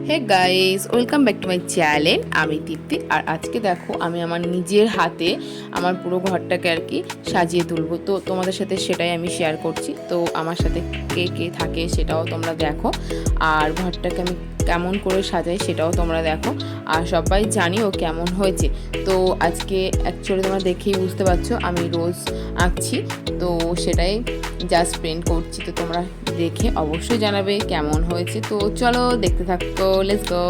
Hey guys welcome back to my channel आमी दीप्ति और आज के देखो आमी आमार निजेर हाथे आमार पुरो घरटाके आर कि साजिए तुलबो तो तोमादेर साथे सेटाई आमी शेयर करछि। तो आमार साथे के के थाके सेटाओ तोमरा देखो और घरटाके आमी केमन करे साजाई सेटाओ तोमरा देखो और सबाई जानिओ केमन होयेछे। तो आज के एक्चुअली तोमरा देखेई बुझते पारछो आमी रोज आँकछि तो सेटाई जस्ट पेंट करछि। तो तोमरा देखे अवश्य जानाबे केमन होयेछे। तो चलो देखते थाको, लेट्स गो।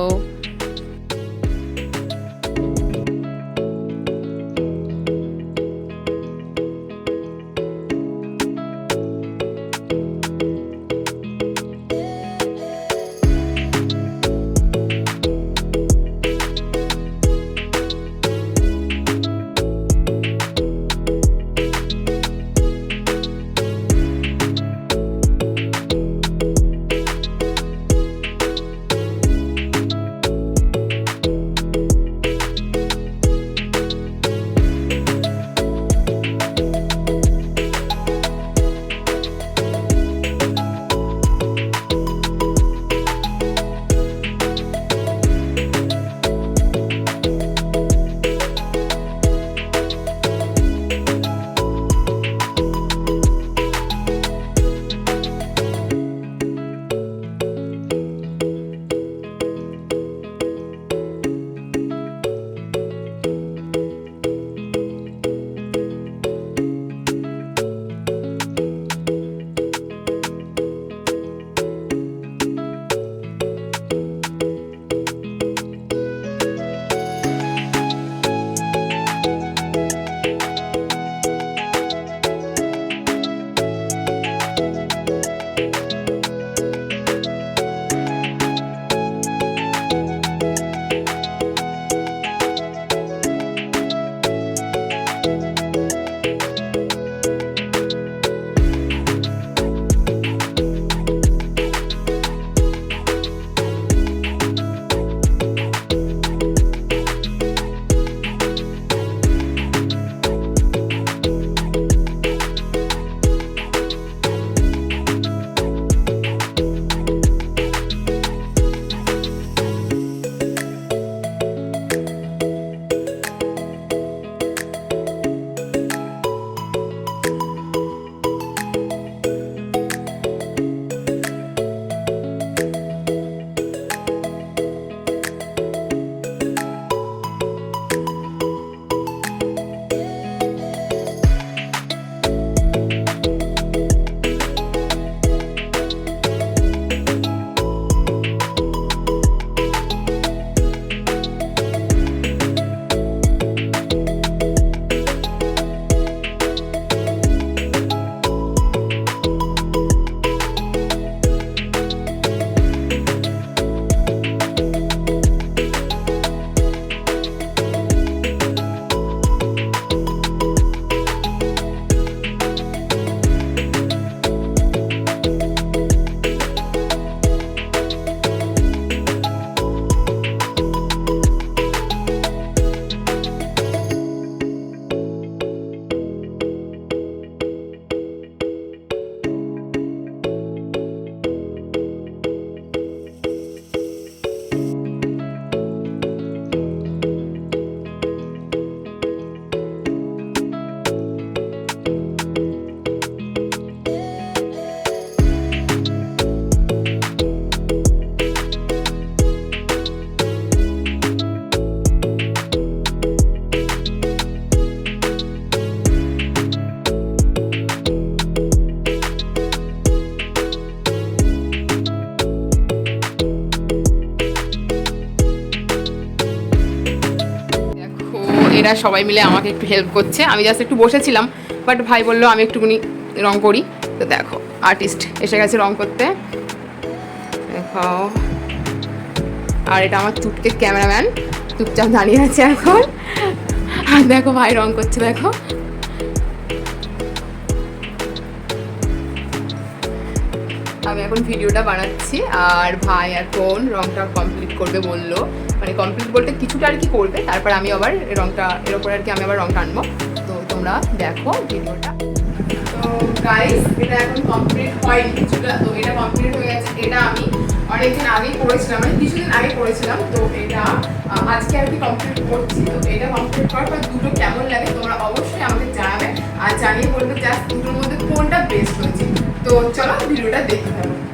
এরা সবাই মিলে আমাকে একটু হেল্প করছে। আমি জাস্ট একটু বসেছিলাম বাট ভাই বললো আমি একটুখানি রং করি। তো দেখো আর্টিস্ট এসে গেছে রং করতে, দেখো। আর এটা আমার চুটকে ক্যামেরাম্যান চুপচাপ দাঁড়িয়ে আছে এখন। আর দেখো ভাই রং করছে, দেখো। আমি এখন ভিডিওটা বানাচ্ছি আর ভাই এখন রংটা কমপ্লিট করবে বললো। মানে কমপ্লিট বলতে কিছুটা আর কি করবে, তারপর আমি আবার রংটা এর উপরে আর কি আমি আবার রংটা আনবো। তো তোমরা দেখো ভিডিওটা। তো গাইস এটা এখন কমপ্লিট হয়নি কিছুটা, তো এটা কমপ্লিট হয়ে গেছে। এটা আমি অনেকদিন আগেই করেছিলাম, মানে কিছুদিন আগে করেছিলাম, তো এটা আজকে আর কি কমপ্লিট করছি। তো এটা কমপ্লিট করার পর দুটো কেমন লাগে তোমরা অবশ্যই আমাকে জানাবে, আর জানিয়ে বলবে জাস্ট দুটোর মধ্যে কোনটা বেস্ট হয়েছে। তো চলো ভিডিওটা দেখতে থাকো।